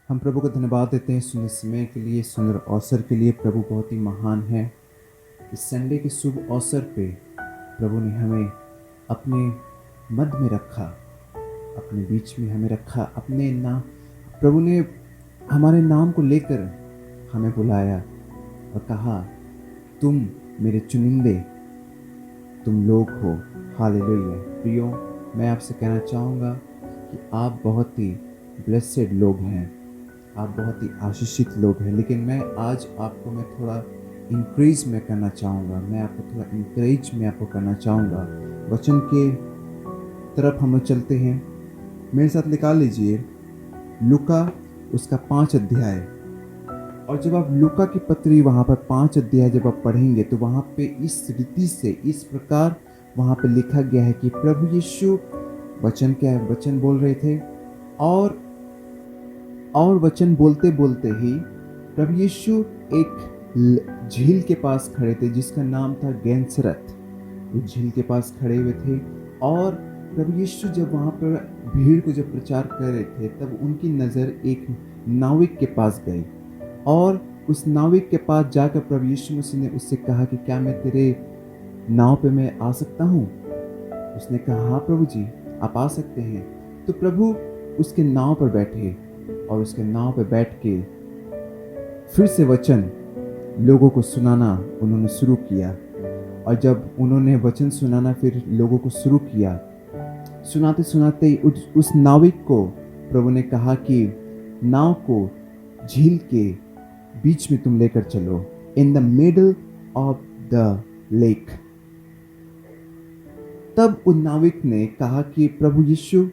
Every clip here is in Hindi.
हम प्रभु को धन्यवाद देते हैं सुंदर समय के लिए, सुंदर अवसर के लिए। प्रभु बहुत ही महान है। इस संडे के शुभ अवसर पे प्रभु ने हमें अपने मध्य में रखा, अपने बीच में हमें रखा। अपने नाम प्रभु ने हमारे नाम को लेकर हमें बुलाया और कहा, तुम मेरे चुनिंदे तुम लोग हो। हालेलुया। प्रियो, मैं आपसे कहना चाहूँगा कि आप बहुत ही ब्लेसेड लोग हैं, आप बहुत ही आशीषित लोग हैं। लेकिन मैं आज आपको थोड़ा इंक्रीज में करना चाहूँगा, मैं आपको थोड़ा इंकरेज में आपको करना चाहूँगा। वचन के तरफ हम लोग चलते हैं। मेरे साथ निकाल लीजिए लूका उसका 5 अध्याय। और जब आप लूका की पत्री वहाँ पर 5 अध्याय जब आप पढ़ेंगे तो वहाँ पे इस रीति से इस प्रकार वहाँ पे लिखा गया है कि प्रभु यीशु वचन क्या है, वचन बोल रहे थे और वचन बोलते बोलते ही प्रभु यीशु एक झील के पास खड़े थे जिसका नाम था गेनसरत। उस झील के पास खड़े हुए थे और प्रभु यीशु जब वहाँ पर भीड़ को जब प्रचार कर रहे थे तब उनकी नज़र एक नाविक के पास गई और उस नाविक के पास जाकर प्रभु यीशु मसीह ने उससे कहा कि क्या मैं तेरे नाव पे मैं आ सकता हूँ। उसने कहा, हाँ प्रभु जी, आप आ सकते हैं। तो प्रभु उसके नाव पर बैठे और उसके नाव पर बैठ के फिर से वचन लोगों को सुनाना उन्होंने शुरू किया। और जब उन्होंने वचन सुनाना फिर लोगों को शुरू किया, सुनाते सुनाते ही उस नाविक को प्रभु ने कहा कि नाव को झील के बीच में तुम लेकर चलो, in the middle of the lake. तब उन नाविक ने कहा कि प्रभु यीशु,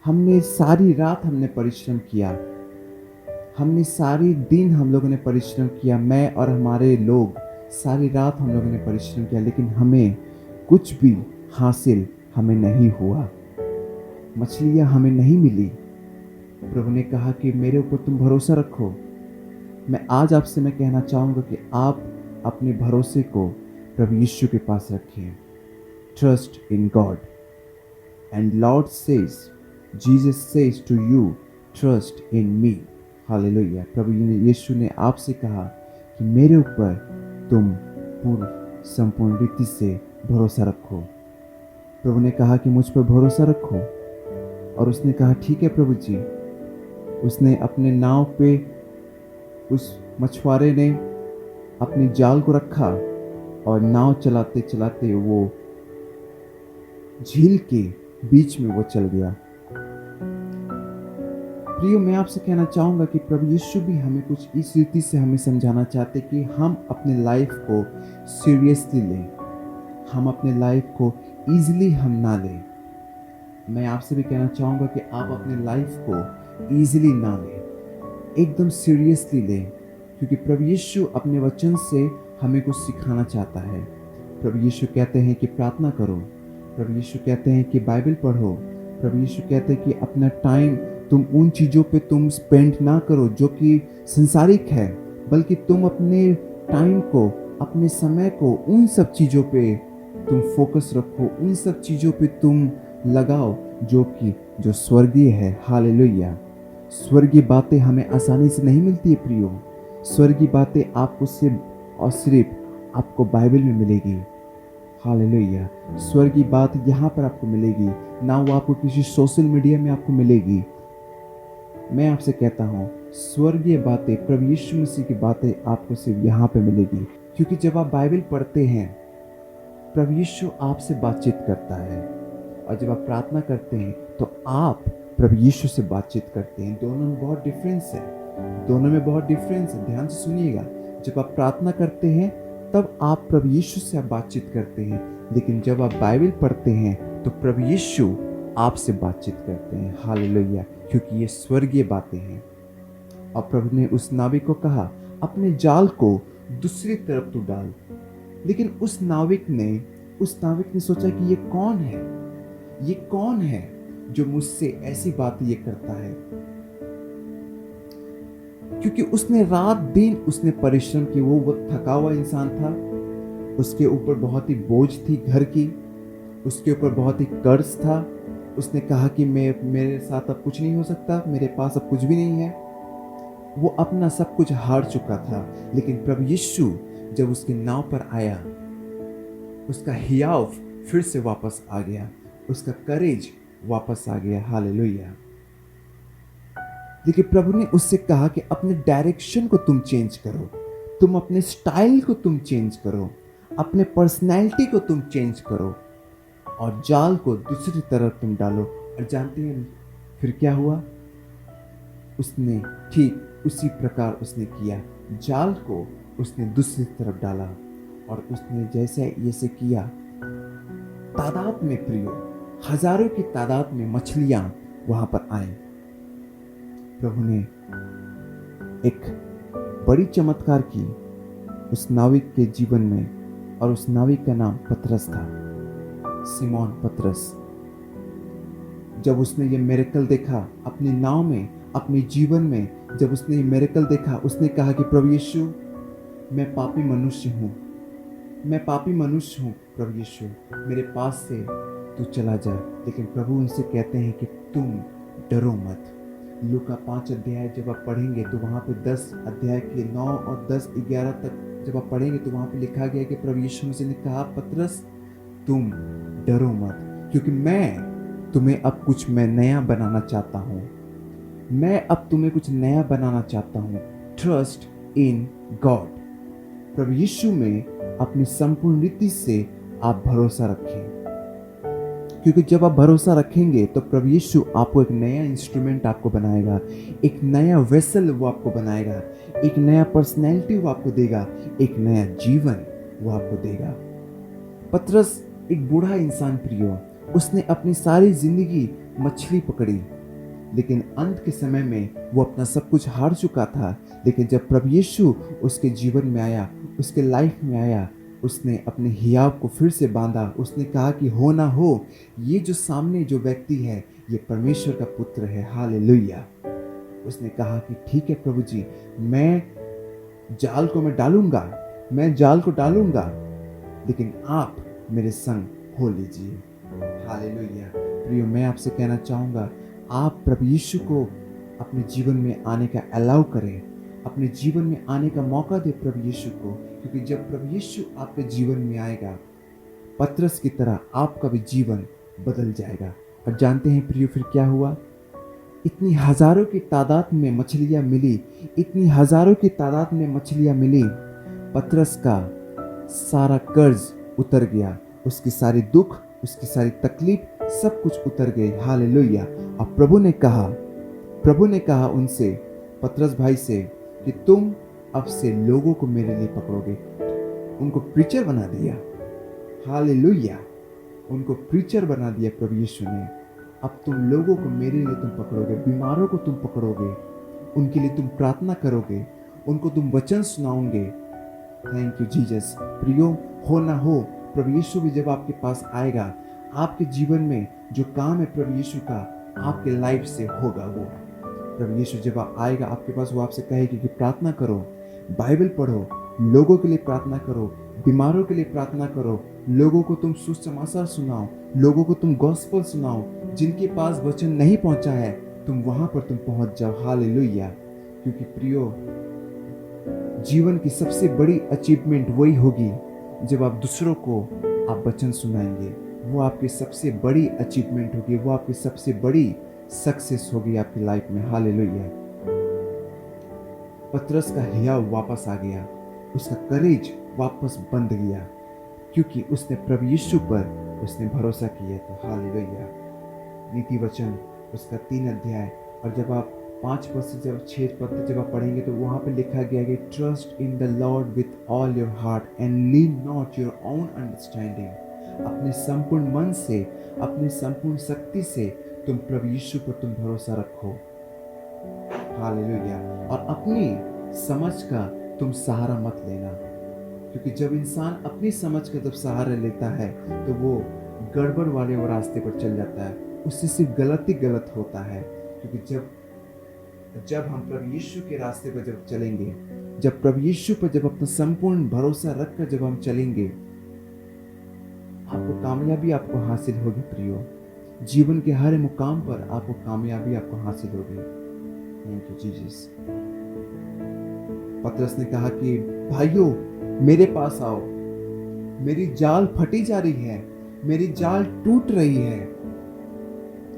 हमने सारी रात हमने परिश्रम किया, हमने सारी दिन हम लोगों ने परिश्रम किया, मैं और हमारे लोग सारी रात हम लोगों ने परिश्रम किया, लेकिन हमें कुछ भी हासिल हमें नहीं हुआ, मछलियाँ हमें नहीं मिली। प्रभु ने कहा कि मेरे ऊपर तुम भरोसा रखो। मैं आज आपसे मैं कहना चाहूँगा कि आप अपने भरोसे को प्रभु यीशु के पास रखें। Trust in God and Lord says, Jesus says to you, trust in me. Hallelujah. प्रभु यीशु ने आपसे कहा कि मेरे ऊपर तुम पूर्ण संपूर्ण रीति से भरोसा रखो। प्रभु ने कहा कि मुझ पर भरोसा रखो और उसने कहा, ठीक है प्रभु जी। उसने अपने नाव पे, उस मछुआरे ने अपने जाल को रखा और नाव चलाते चलाते वो झील के बीच में वो चल गया। प्रियो, मैं आपसे कहना चाहूँगा कि प्रभु यीशु भी हमें कुछ इस रीति से हमें समझाना चाहते कि हम अपने लाइफ को सीरियसली लें, हम अपने लाइफ को ईजिली हम ना लें। मैं आपसे भी कहना चाहूँगा कि आप अपने लाइफ को ईजिली ना लें, एकदम सीरियसली लें, क्योंकि प्रभु यीशु अपने वचन से हमें कुछ सिखाना चाहता है। प्रभु यीशु कहते हैं कि प्रार्थना करो, प्रभु यीशु कहते हैं कि बाइबल पढ़ो, प्रभु यीशु कहते हैं कि अपना टाइम तुम उन चीज़ों पे तुम स्पेंड ना करो जो कि संसारिक है, बल्कि तुम अपने टाइम को, अपने समय को उन सब चीज़ों पे तुम फोकस रखो, उन सब चीज़ों पे तुम लगाओ जो स्वर्गीय है। हालेलुया। स्वर्गीय बातें हमें आसानी से नहीं मिलती है प्रियो। स्वर्गीय बातें आपको सिर्फ और सिर्फ आपको बाइबल में मिलेगी। हालेलुया। स्वर्गीय बात यहाँ पर आपको मिलेगी, ना वो आपको किसी सोशल मीडिया में आपको मिलेगी। मैं आपसे कहता हूँ, स्वर्गीय बातें, प्रभु यीशु मसीह की बातें आपको सिर्फ यहाँ पे मिलेगी। क्योंकि जब आप बाइबल पढ़ते हैं, प्रभु यीशु आपसे बातचीत करता है, और जब आप प्रार्थना करते हैं तो आप प्रभु यीशु से बातचीत करते हैं। दोनों में बहुत डिफरेंस है, दोनों में बहुत डिफरेंस है। ध्यान से सुनिएगा, जब आप प्रार्थना करते हैं तब आप प्रभु यीशु से आप बातचीत करते हैं, लेकिन जब आप बाइबल पढ़ते हैं तो प्रभु यीशु आपसे बातचीत करते हैं। हालेलुया। क्योंकि ये स्वर्गीय बातें हैं। और प्रभु ने उस नाविक को कहा, अपने जाल को दूसरी तरफ तू डाल। लेकिन उस नाविक ने सोचा कि ये कौन है, ये कौन है जो मुझसे ऐसी बात ये करता है। क्योंकि उसने रात दिन उसने परिश्रम की, वो थका हुआ इंसान था, उसके ऊपर बहुत ही बोझ थी घर की, उसके ऊपर बहुत ही कर्ज था। उसने कहा कि मेरे साथ अब कुछ नहीं हो सकता, मेरे पास अब कुछ भी नहीं है। वो अपना सब कुछ हार चुका था, लेकिन प्रभु यीशु जब उसकी नाव पर आया, उसका हियाव फिर से वापस आ गया, उसका करेज वापस आ गया। हालेलुया। लेकिन प्रभु ने उससे कहा कि अपने डायरेक्शन को तुम चेंज करो, तुम अपने स्टाइल को तुम चेंज करो, अपने पर्सनैलिटी को तुम चेंज करो और जाल को दूसरी तरफ तुम डालो। और जानते हैं फिर क्या हुआ? उसने ठीक उसी प्रकार उसने किया, जाल को उसने दूसरी तरफ डाला और उसने जैसे किया, तादाद में प्रियो, हजारों की तादाद में मछलियां वहां पर आई। प्रभु ने एक बड़ी चमत्कार की उस नाविक के जीवन में, और उस नाविक का नाम पतरस था, सिमोन पतरस। जब उसने ये मिरेकल देखा अपनी नाव में, अपने जीवन में, जब उसने ये मिरेकल देखा, उसने कहा कि प्रभु यीशु, मैं पापी मनुष्य हूँ, मैं पापी मनुष्य हूँ प्रभु यीशु, मेरे पास से तू चला जा। लेकिन प्रभु उनसे कहते हैं कि तुम डरो मत। लूका 5 अध्याय जब आप पढ़ेंगे तो वहाँ पे 10 अध्याय के 9 और 10, 11 तक जब आप पढ़ेंगे तो वहाँ पे लिखा गया कि प्रभु यीशु मसीह ने कहा, पतरस तुम डरो मत, क्योंकि मैं तुम्हें अब कुछ मैं नया बनाना चाहता हूँ, मैं अब तुम्हें कुछ नया बनाना चाहता हूँ। Trust in God. प्रभु यीशु में अपनी संपूर्ण रीति से आप भरोसा रखें, क्योंकि जब आप भरोसा रखेंगे तो प्रभु यीशु आपको एक नया इंस्ट्रूमेंट आपको बनाएगा, एक नया वेसल वो आपको बनाएगा, एक नया पर्सनैलिटी वो आपको देगा, एक नया जीवन वो आपको देगा। पतरस एक बूढ़ा इंसान प्रियो, उसने अपनी सारी जिंदगी मछली पकड़ी, लेकिन अंत के समय में वो अपना सब कुछ हार चुका था। लेकिन जब प्रभु यीशु उसके जीवन में आया, उसके लाइफ में आया, उसने अपने हियाव को फिर से बांधा। उसने कहा कि हो ना हो, ये जो सामने जो व्यक्ति है ये परमेश्वर का पुत्र है। हालेलुया। उसने कहा कि ठीक है प्रभु जी, मैं जाल को मैं डालूंगा, मैं जाल को डालूंगा, लेकिन आप मेरे संग हो लीजिए। हालेलुया। प्रियो, मैं आपसे कहना चाहूँगा, आप प्रभु यीशु को अपने जीवन में आने का अलाउ करें, अपने जीवन में आने का मौका दे प्रभु यीशु को, क्योंकि जब प्रभु यीशु आपके जीवन में आएगा, पतरस की तरह आपका भी जीवन बदल जाएगा। और जानते हैं प्रियो फिर क्या हुआ? इतनी हजारों की तादाद में मछलियां मिली, इतनी हजारों की तादाद में मछलियां मिली। पतरस का सारा कर्ज उतर गया, उसकी सारी दुख, उसकी सारी तकलीफ सब कुछ उतर गई। हालेलुया। और प्रभु ने कहा उनसे, पतरस भाई से, कि तुम अब से लोगों को मेरे लिए पकड़ोगे। उनको प्रीचर बना दिया। हालेलुया। उनको प्रीचर बना दिया प्रभु यीशु ने। अब तुम लोगों को मेरे लिए तुम पकड़ोगे, बीमारों को तुम पकड़ोगे, उनके लिए तुम प्रार्थना करोगे, उनको तुम वचन सुनाओगे। Thank you Jesus. प्रियो, हो ना हो, प्रभु यीशु भी जब आपके पास आएगा, आपके जीवन में जो काम है प्रभु यीशु का आपके लाइफ से होगा। वो प्रभु यीशु जब आएगा आपके पास, वो आपसे कहेगी कि प्रार्थना करो, बाइबल पढ़ो, लोगों के लिए प्रार्थना करो, बीमारों के लिए प्रार्थना करो, लोगों को तुम सुसमाचार सुनाओ, लोगों को तुम गॉस्पेल सुनाओ। जिनके पास वचन नहीं पहुंचा है, तुम वहां पर तुम पहुंच जाओ। हालेलुया। क्योंकि प्रियो, जीवन की सबसे बड़ी अचीवमेंट वही होगी जब आप दूसरों को आप वचन सुनाएंगे। वो आपकी सबसे बड़ी अचीवमेंट होगी, वो आपकी सबसे बड़ी सक्सेस होगी आपकी लाइफ में। हालेलुया। पतरस का हियाव वापस आ गया, उसका करेज वापस बंध गया, क्योंकि उसने प्रभु यीशु पर उसने भरोसा किया। तो हालेलुया। नीति वचन उसका 3 अध्याय, और जब आप 5 पद से जब 6 पद जब आप पढ़ेंगे तो वहां पे लिखा गया कि trust in the lord with all your heart and lean not your own understanding. अपने संपूर्ण मन से, अपनी संपूर्ण शक्ति से तुम प्रभु यीशु पर तुम भरोसा रखो। हालेलुया। और अपनी समझ का तुम सहारा मत लेना, क्योंकि जब इंसान अपनी समझ का जब सहारा लेता है तो वो गड़बड़ वाले वो रास्ते पर चल जाता है, उससे सिर्फ गलत ही गलत होता है। क्योंकि जब हम प्रभु यीशु के रास्ते पर जब चलेंगे, जब प्रभु यीशु पर जब अपना संपूर्ण भरोसा रखकर जब हम चलेंगे, आपको कामयाबी आपको हासिल होगी प्रियो। जीवन के हर मुकाम पर आपको कामयाबी आपको हासिल होगी। Thank you Jesus. पतरस ने कहा कि भाइयों मेरे पास आओ, मेरी जाल फटी जा रही है, मेरी जाल टूट रही है।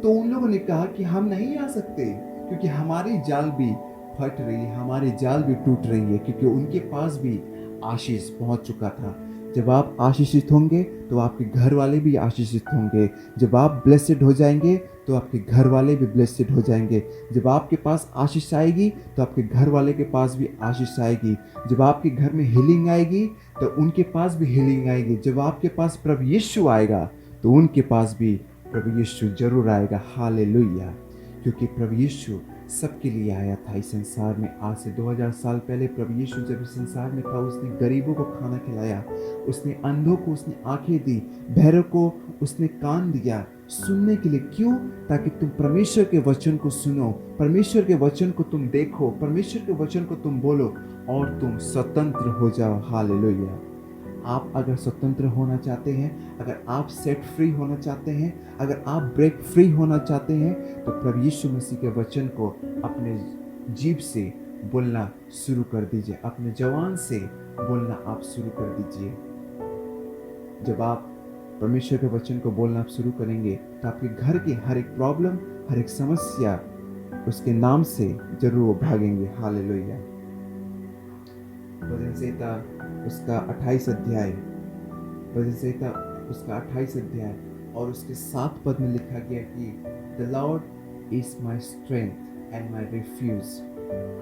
तो उन लोगों ने कहा कि हम नहीं आ सकते क्योंकि हमारी जाल भी फट रही है, हमारी जाल भी टूट रही है, क्योंकि उनके पास भी आशीष पहुंच चुका था। जब आप आशीषित होंगे तो आपके घर वाले भी आशीषित होंगे। जब आप ब्लेसेड हो जाएंगे तो आपके घर वाले भी ब्लेसेड हो जाएंगे। जब आपके पास आशीष आएगी तो आपके घर वाले के पास भी आशीष आएगी। जब आपके घर में हीलिंग आएगी तो उनके पास भी हीलिंग आएगी। जब आपके पास प्रभु यीशु आएगा तो उनके पास भी प्रभु यीशु जरूर आएगा। हालेलुया। क्योंकि प्रभु यीशु सबके लिए आया था इस संसार में। आज से 2000 साल पहले प्रभु यीशु जब इस संसार में था, उसने गरीबों को खाना खिलाया, उसने अंधों को उसने आंखें दी, बहरों को उसने कान दिया सुनने के लिए। क्यों? ताकि तुम परमेश्वर के वचन को सुनो, परमेश्वर के वचन को तुम देखो, परमेश्वर के वचन को तुम बोलो और तुम स्वतंत्र हो जाओ। हालेलुया। आप अगर स्वतंत्र होना चाहते हैं, अगर आप सेट फ्री होना चाहते हैं, अगर आप ब्रेक फ्री होना चाहते हैं, तो प्रभु यीशु मसीह के वचन को अपने जीभ से बोलना शुरू कर दीजिए, अपने जवान से बोलना आप शुरू कर दीजिए। जब आप परमेश्वर के वचन को बोलना आप शुरू करेंगे तो आपके घर की हर एक प्रॉब्लम, हर एक समस्या उसके नाम से जरूर वो भागेंगे। हालेलुया। भजन संहिता उसका 28 अध्याय, भजन संहिता उसका 28 अध्याय और उसके 7 पद में लिखा गया कि the Lord is my strength and my refuge,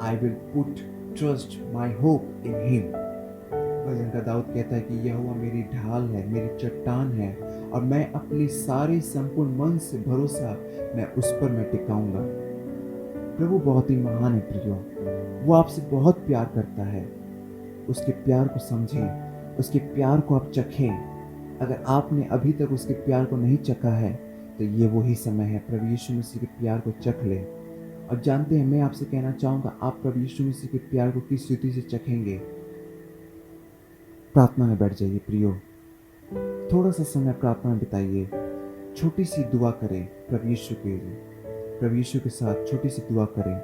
I will put trust my hope in him. भजन का दाऊद कहता है कि यहोवा मेरी ढाल है, मेरी चट्टान है और मैं अपने सारे संपूर्ण मन से भरोसा मैं उस पर मैं टिकाऊंगा। प्रभु बहुत ही महान है प्रियो, वो आपसे बहुत प्यार करता है। उसके प्यार को समझें, उसके प्यार को आप चखें। अगर आपने अभी तक उसके प्यार को नहीं चखा है तो ये वही समय है, प्रभु यीशु मसीह के प्यार को चख लें। और जानते हैं, मैं आपसे कहना चाहूँगा, आप प्रभु यीशु मसीह के प्यार को किस रीति से चखेंगे? प्रार्थना में बैठ जाइए प्रियो, थोड़ा सा समय प्रार्थना में बिताइए, छोटी सी दुआ करें प्रभु यीशु के साथ छोटी सी दुआ करें।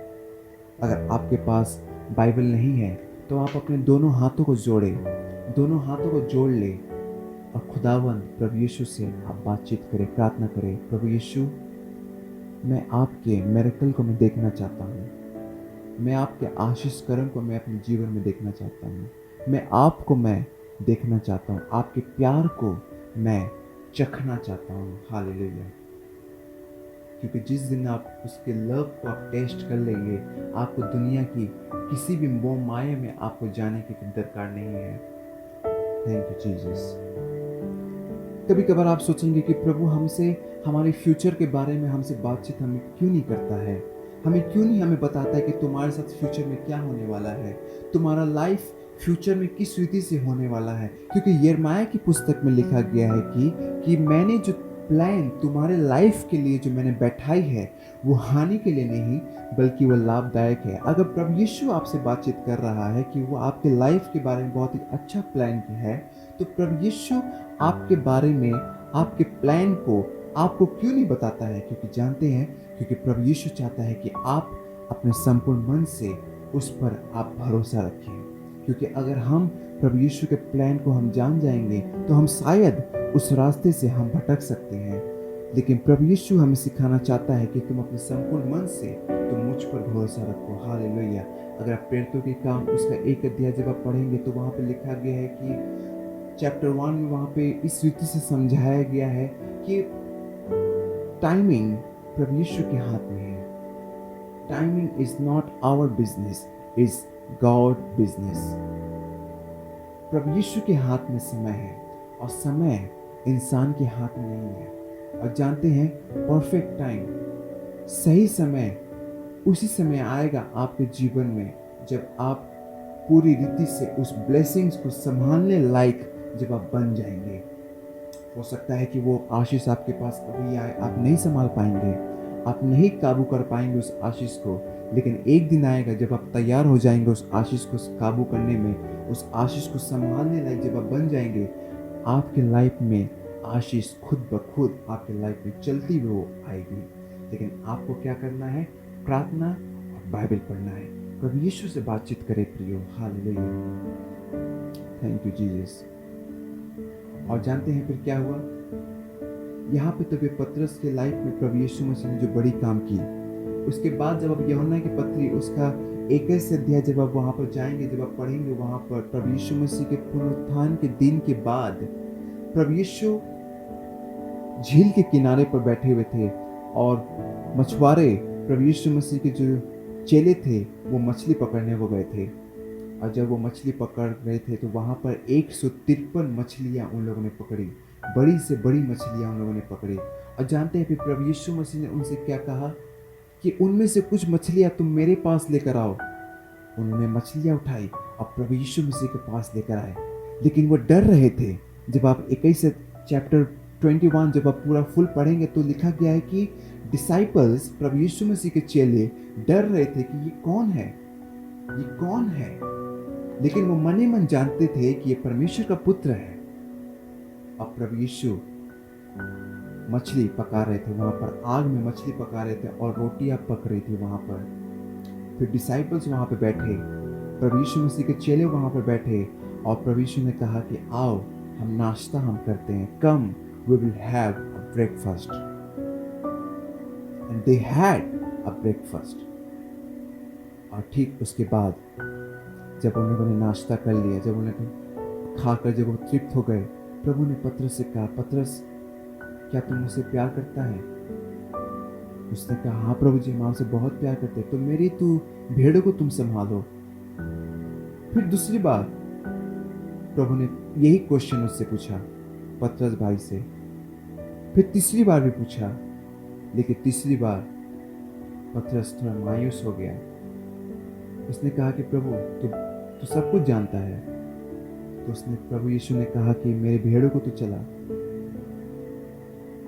अगर आपके पास बाइबल नहीं है तो आप अपने दोनों हाथों को जोड़ें, दोनों हाथों को जोड़ लें और खुदावंद प्रभु यीशु से आप बातचीत करें, प्रार्थना करें। प्रभु यीशु, मैं आपके मिरेकल को मैं देखना चाहता हूँ, मैं आपके आशीष कर्म को मैं अपने जीवन में देखना चाहता हूँ, मैं आपको मैं देखना चाहता हूँ, आपके प्यार को मैं चखना चाहता हूँ। हालेलुया। क्योंकि जिस दिन आप उसके लव को आप टेस्ट कर लेंगे, आपको दुनिया की किसी भी मोह माया में आपको जाने की दरकार नहीं है। Thank you Jesus. कभी कभार आप सोचेंगे कि प्रभु हमसे हमारे फ्यूचर के बारे में हमसे बातचीत हमें क्यों नहीं करता है, हमें क्यों नहीं हमें बताता है कि तुम्हारे साथ फ्यूचर में क्या होने वाला है, तुम्हारा लाइफ फ्यूचर में किस रीति से होने वाला है। क्योंकि यिर्मयाह की पुस्तक में लिखा गया है कि मैंने जो प्लान तुम्हारे लाइफ के लिए जो मैंने बैठाई है वो हानि के लिए नहीं बल्कि वो लाभदायक है। अगर प्रभु यीशु आपसे बातचीत कर रहा है कि वो आपके लाइफ के बारे में बहुत ही अच्छा प्लान है, तो प्रभु यीशु आपके बारे में, आपके प्लान को आपको क्यों नहीं बताता है? क्योंकि जानते हैं, क्योंकि प्रभु यीशु चाहता है कि आप अपने संपूर्ण मन से उस पर आप भरोसा रखें। क्योंकि अगर हम प्रभु यीशु के प्लान को हम जान जाएंगे तो हम शायद उस रास्ते से हम भटक सकते हैं। लेकिन प्रभु यीशु हमें सिखाना चाहता है कि तुम अपने संपूर्ण मन से तुम मुझ पर भरोसा रखो। हालेलुया। अगर आप प्रेरितों के काम उसका 1 अध्याय जब आप पढ़ेंगे तो वहाँ पे लिखा गया है कि चैप्टर 1 में वहाँ पे इस रीति से समझाया गया है कि टाइमिंग प्रभु यीशु के हाथ में है। Timing is not our business, is God business. प्रभु यीशु के हाथ में समय है और समय इंसान के हाथ में नहीं है। और जानते हैं, परफेक्ट टाइम, सही समय उसी समय आएगा आपके जीवन में जब आप पूरी रीति से उस ब्लेसिंग्स को संभालने लायक जब आप बन जाएंगे। हो सकता है कि वो आशीष आपके पास अभी आए, आप नहीं संभाल पाएंगे, आप नहीं काबू कर पाएंगे उस आशीष को, लेकिन एक दिन आएगा जब आप तैयार हो जाएंगे उस आशीष को काबू करने में, उस आशीष को संभालने लायक जब आप बन जाएंगे, आपके लाइफ में आशीष खुद ब खुद आपके लाइफ में चलती हुई आएगी। लेकिन आपको क्या करना है? प्रार्थना और बाइबल पढ़ना है। प्रभु यीशु से बातचीत करें प्रियो। Hallelujah, thank you Jesus. और जानते हैं फिर क्या हुआ? यहाँ पे तो पतरस के लाइफ में प्रभु यीशु मसीह ने जो बड़ी काम की, उसके बाद जब आप यूहन्ना की पत्री उसका 21 अध्याय जब आप वहाँ पर जाएंगे, जब आप पढ़ेंगे वहाँ पर प्रभु यीशु मसीह के पुनरुत्थान के दिन के बाद प्रभु यीशु झील के किनारे पर बैठे हुए थे और मछुआरे प्रभु यीशु मसीह के जो चेले थे वो मछली पकड़ने को गए थे। और जब वो मछली पकड़ रहे थे तो वहाँ पर 153 मछलियाँ उन लोगों ने पकड़ी, बड़ी से बड़ी मछलियाँ उन लोगों ने पकड़ी। और जानते हैं फिर प्रभु यीशु मसीह ने उनसे क्या कहा कि उनमें से कुछ मछलियाँ तुम मेरे पास लेकर आओ। उन्होंने मछलियाँ उठाई और प्रभु यीशु मसीह के पास लेकर आए, लेकिन वो डर रहे थे। जब आप 21 चैप्टर 21 जब आप पूरा फुल पढ़ेंगे तो लिखा गया है कि डिसाइपल्स प्रभु यीशु मसीह के चेले डर रहे थे कि ये कौन है, ये कौन है। लेकिन वो मन ही मन जानते थे कि ये परमेश्वर का पुत्र है। अब प्रभु यीशु मछली पका रहे थे, वहां पर आग में मछली पका रहे थे और रोटियां पक रही थी वहां पर। फिर डिसाइपल्स वहां पर बैठे, प्रभु यीशु मसीह के चेले वहां पर बैठे और प्रभु यीशु ने कहा कि आओ हम नाश्ता हम करते हैं, come we will have a breakfast. And they had a breakfast. और ठीक उसके बाद जब उन लोगों ने नाश्ता कर लिया, जब उन्होंने खाकर जब वो तृप्त हो गए, प्रभु ने पतरस से कहा, पतरस क्या तुम मुझसे प्यार करता है? उसने कहा, हाँ प्रभु जी, हम आपसे बहुत प्यार करते हैं, तो मेरी तू भेड़ों को तुम संभालो। फिर दूसरी बार प्रभु ने यही क्वेश्चन उससे पूछा, पतरस भाई से। फिर तीसरी बार भी पूछा, लेकिन तीसरी बार पतरस थोड़ा मायूस हो गया। उसने कहा कि प्रभु तू सब कुछ जानता है। तो उसने प्रभु यीशु ने कहा कि मेरे भेड़ों को तू चला।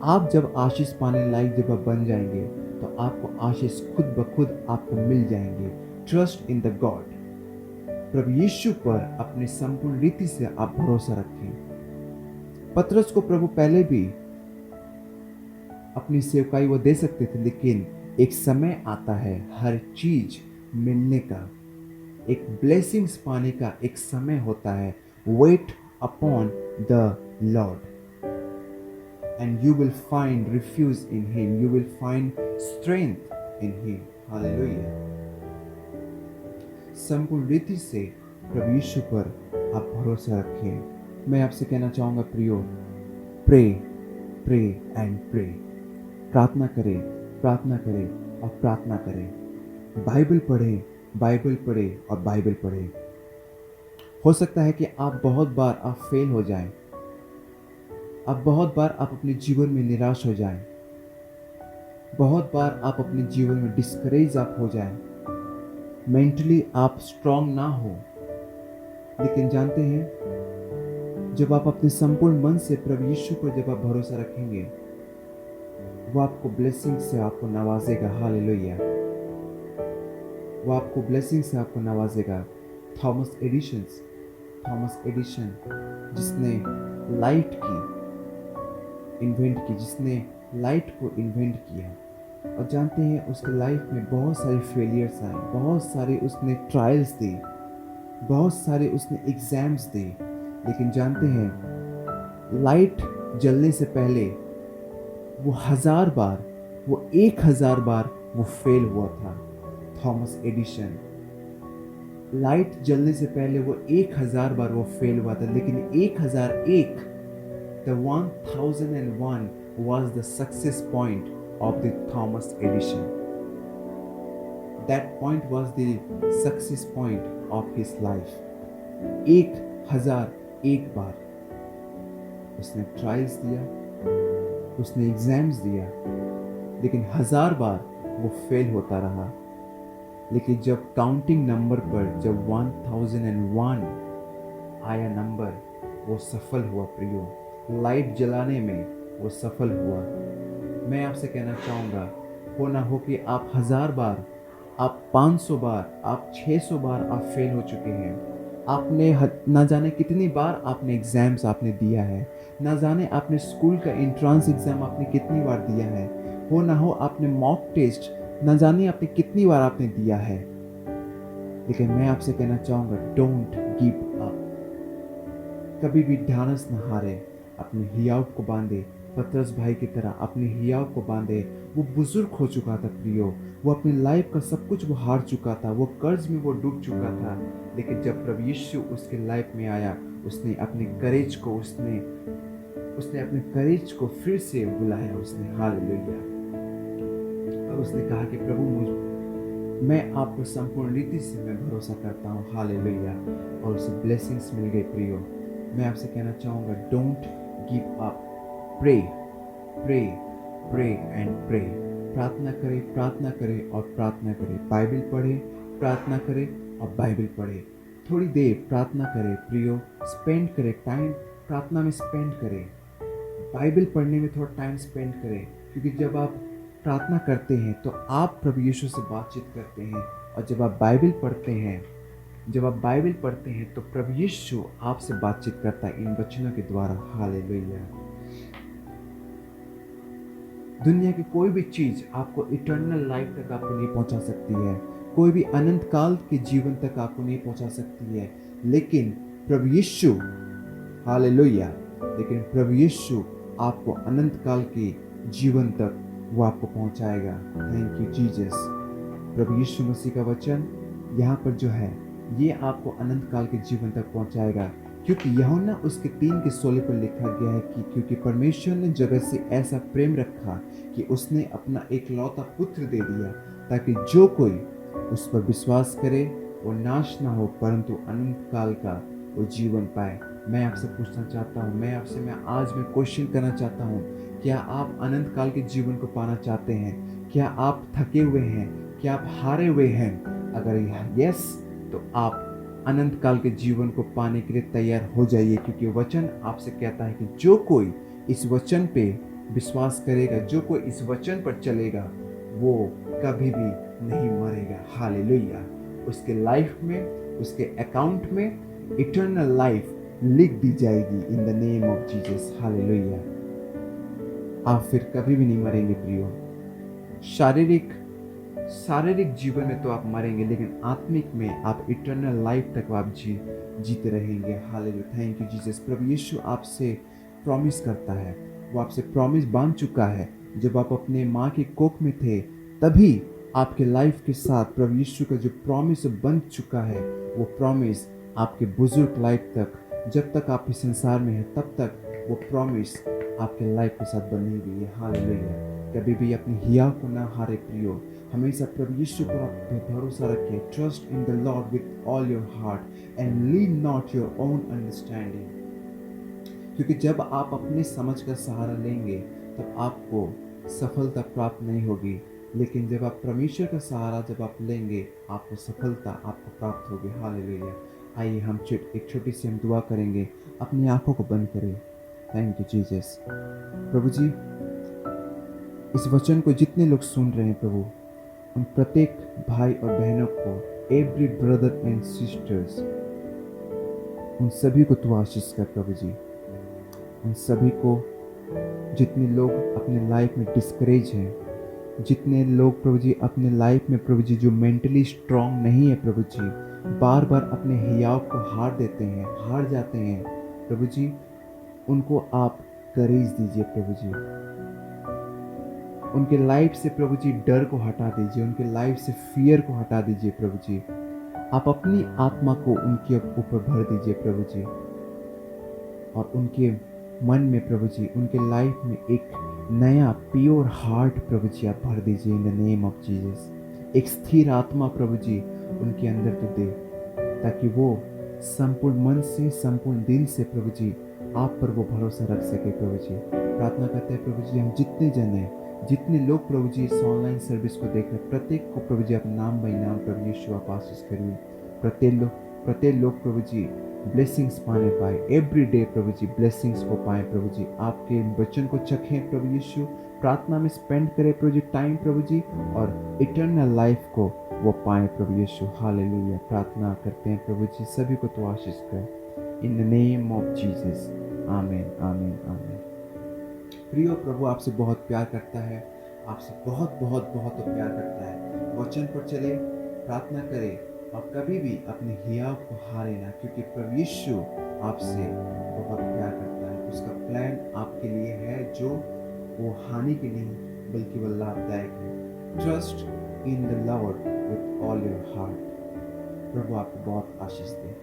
आप जब आशीष पाने लायक जब आप बन जाएंगे तो आपको आशीष खुद ब खुद आपको मिल जाएंगे। Trust in the God. प्रभु यीशु पर अपने संपूर्ण रीति से आप भरोसा रखें। पतरस को प्रभु पहले भी अपनी सेवकाई वो दे सकते थे, लेकिन एक समय आता है हर चीज मिलने का, एक ब्लेसिंग्स पाने का एक समय होता है। Weight upon the Lord and you will find refuge in him, you will find strength in him. Hallelujah. संपूर्ण रीति से प्रभु यीशु पर आप भरोसा रखें। मैं आपसे कहना चाहूँगा प्रियो, प्रे प्रे एंड प्रे। प्रार्थना करें, प्रार्थना करें और प्रार्थना करें। बाइबल पढ़ें, बाइबल पढ़ें और बाइबल पढ़ें। हो सकता है कि आप बहुत बार आप फेल हो जाएं, अब बहुत बार आप अपने जीवन में निराश हो जाएं, बहुत बार आप अपने जीवन में डिस्करेज आप हो जाएं, मेंटली आप स्ट्रांग ना हो। लेकिन जानते हैं, जब आप अपने संपूर्ण मन से प्रभु यीशु पर जब आप भरोसा रखेंगे, वो आपको ब्लेसिंग से आपको नवाजेगा। हालेलुया। वो आपको ब्लेसिंग से आपको नवाजेगा। थॉमस एडिशन जिसने लाइट की इन्वेंट की, जिसने लाइट को इन्वेंट किया, और जानते हैं उसके लाइफ में बहुत सारे फेलियर्स आए, बहुत सारे उसने ट्रायल्स दी, बहुत सारे उसने एग्जाम्स दी। लेकिन जानते हैं, लाइट जलने से पहले वो 1000 बार, वो 1000 बार वो फेल हुआ था। थॉमस एडिशन, लाइट जलने से पहले वो 1000 बार वो फेल हुआ था, लेकिन 1001 The 1001 was the success point of the Thomas Edison. That point was the success point of his life. 1001 बार उसने ट्रायल्स दिया, उसने एग्जाम्स दिया, लेकिन 1000 बार वो फेल होता रहा। लेकिन जब काउंटिंग नंबर पर जब 1001 आया नंबर, वो सफल हुआ प्रियो। लाइट जलाने में वो सफल हुआ। मैं आपसे कहना चाहूँगा, हो ना हो कि आप 1000 बार, आप 500 बार, आप 600 बार आप फेल हो चुके हैं। आपने ना जाने कितनी बार आपने एग्ज़ाम्स आपने दिया है, ना जाने आपने स्कूल का एंट्रेंस एग्ज़ाम आपने कितनी बार दिया है, हो ना हो आपने मॉक टेस्ट ना जाने आपने कितनी बार आपने दिया है। लेकिन मैं आपसे कहना चाहूँगा, डोंट गिव अप। कभी भी ध्यानस न हारे, अपने हियाव को बांधे, पतरस भाई की तरह अपने हियाव को बांधे। वो बुजुर्ग हो चुका था प्रियो, वो अपनी लाइफ का सब कुछ वो हार चुका था, वो कर्ज में वो डूब चुका था। लेकिन जब प्रभु यीशु उसके लाइफ में आया, उसने अपने करेज को उसने उसने अपने करेज को फिर से बुलाया उसने, हालेलुया। और उसने कहा कि प्रभु मैं आपको संपूर्ण रीति से मैं भरोसा करता हूँ, हालेलुया। और उसे ब्लेसिंग्स मिल गई प्रियो। मैं आपसे कहना चाहूँगा, don't give up. Pray pray pray and pray. प्रार्थना करें, प्रार्थना करें और प्रार्थना करें। बाइबल पढ़े, प्रार्थना करें और बाइबल पढ़े। थोड़ी देर प्रार्थना करें प्रियो, स्पेंड करें टाइम, प्रार्थना में स्पेंड करें, बाइबल पढ़ने में थोड़ा टाइम स्पेंड करें। क्योंकि जब आप प्रार्थना करते हैं तो आप प्रभु यीशु से बातचीत करते हैं, और जब आप बाइबल पढ़ते हैं तो प्रभु यीशु आपसे बातचीत करता है इन वचनों के द्वारा, हालेलुया। दुनिया की कोई भी चीज आपको इटर्नल लाइफ तक आपको नहीं पहुंचा सकती है, कोई भी अनंत काल के जीवन तक आपको नहीं पहुंचा सकती है, लेकिन प्रभु यीशु, हालेलुया, लेकिन प्रभु यीशु आपको अनंत काल के जीवन तक वो आपको पहुंचाएगा। Thank you Jesus. प्रभु यीशु मसीह का वचन यहाँ पर जो है, ये आपको अनंत काल के जीवन तक पहुंचाएगा। क्योंकि यूहन्ना उसके 3:16 पर लिखा गया है कि क्योंकि परमेश्वर ने जगत से ऐसा प्रेम रखा कि उसने अपना एकलौता पुत्र दे दिया, ताकि जो कोई उस पर विश्वास करे वो नाश ना हो, परंतु अनंत काल का वो जीवन पाए। मैं आपसे पूछना चाहता हूँ, मैं आज में क्वेश्चन करना चाहता हूँ, क्या आप अनंत काल के जीवन को पाना चाहते हैं? क्या आप थके हुए हैं? क्या आप हारे हुए हैं? अगर यस, तो आप अनंत काल के जीवन को पाने के लिए तैयार हो जाइए। क्योंकि वचन आपसे कहता है कि जो कोई इस वचन पे विश्वास करेगा, जो कोई इस वचन पर चलेगा, वो कभी भी नहीं मरेगा, हालेलुया। उसके लाइफ में, उसके अकाउंट में इटर्नल लाइफ लिख दी जाएगी in the name of Jesus, hallelujah. आप फिर कभी भी नहीं मरेंगे प्रियो। शारीरिक जीवन में तो आप मरेंगे, लेकिन आत्मिक में आप इटर्नल लाइफ तक आप जीते रहेंगे, हालेलुया। Thank you Jesus. प्रभु यीशु आपसे प्रॉमिस करता है, वो आपसे प्रॉमिस बांध चुका है। जब आप अपने माँ की कोख में थे, तभी आपके लाइफ के साथ प्रभु यीशु का जो प्रॉमिस बन चुका है, वो प्रॉमिस आपके बुजुर्ग लाइफ तक, जब तक आप इस संसार में हैं, तब तक वो प्रॉमिस आपके लाइफ के साथ बनी हुई है, हालेलुया। कभी भी अपने हिया को ना हारे प्रियो, हमेशा प्रभु यीशु पर आप भरोसा रखें। Trust in the lord with all your heart and lean not your own understanding. क्योंकि जब आप अपने समझ का सहारा लेंगे, तब आपको सफलता प्राप्त नहीं होगी, लेकिन जब आप परमेश्वर का सहारा जब आप लेंगे, आपको सफलता आपको प्राप्त होगी, हालेलुया। आइए हम एक छोटी सी हम दुआ करेंगे। अपनी आंखों को बंद करें। Thank you Jesus. प्रभु जी, इस वचन को जितने लोग सुन रहे हैं प्रभु, उन प्रत्येक भाई और बहनों को, एवरी ब्रदर एंड सिस्टर्स, उन सभी को तू आशीष कर प्रभु जी। उन सभी को, जितने लोग अपने लाइफ में डिस्करेज हैं, जितने लोग प्रभु जी अपने लाइफ में प्रभु जी जो मेंटली स्ट्रांग नहीं है प्रभु जी, बार बार अपने हियाव को हार जाते हैं प्रभु जी, उनको आप करेज दीजिए प्रभु जी। उनके लाइफ से प्रभु जी डर को हटा दीजिए, उनके लाइफ से फियर को हटा दीजिए प्रभु जी। आप अपनी आत्मा को उनके ऊपर भर दीजिए प्रभु जी, और उनके मन में प्रभु जी, उनके लाइफ में एक नया प्योर हार्ट प्रभु जी आप भर दीजिए in the name of Jesus. एक स्थिर आत्मा प्रभु जी उनके अंदर तो दे, ताकि वो संपूर्ण मन से, संपूर्ण दिल से प्रभु जी आप पर वो भरोसा रख सके प्रभु जी। प्रार्थना करते हैं प्रभु जी, हम जितने जन हैं, जितने लोग प्रभु जी इस ऑनलाइन सर्विस को देख रहे हैं, प्रत्येक को प्रभु जी आप नाम बाई नाम प्रभु यीशु आप आशीष करिए। प्रत्येक लोग प्रभु जी ब्लेसिंग्स पाने पाए, एवरी डे प्रभु जी ब्लेसिंग्स को पाए प्रभु जी। आपके वचन को चखें प्रभु यीशु, प्रार्थना में स्पेंड करें प्रभु जी टाइम प्रभु जी, और इटर्नल लाइफ को वो पाए प्रभु यीशु, हालेलुया। प्रार्थना करते हैं प्रभु जी, सभी को तो आशीष कर in the name of Jesus, आमीन आमीन आमीन। प्रियो, प्रभु आपसे बहुत प्यार करता है, आपसे बहुत बहुत बहुत प्यार करता है। वचन पर चले, प्रार्थना करें, और कभी भी अपने हिया को हारे ना, क्योंकि प्रभु यीशु आपसे बहुत प्यार करता है। उसका प्लान आपके लिए है जो वो हानि के नहीं बल्कि वो लाभदायक है। Trust in the lord with all your heart. प्रभु आपको बहुत आशीष दे।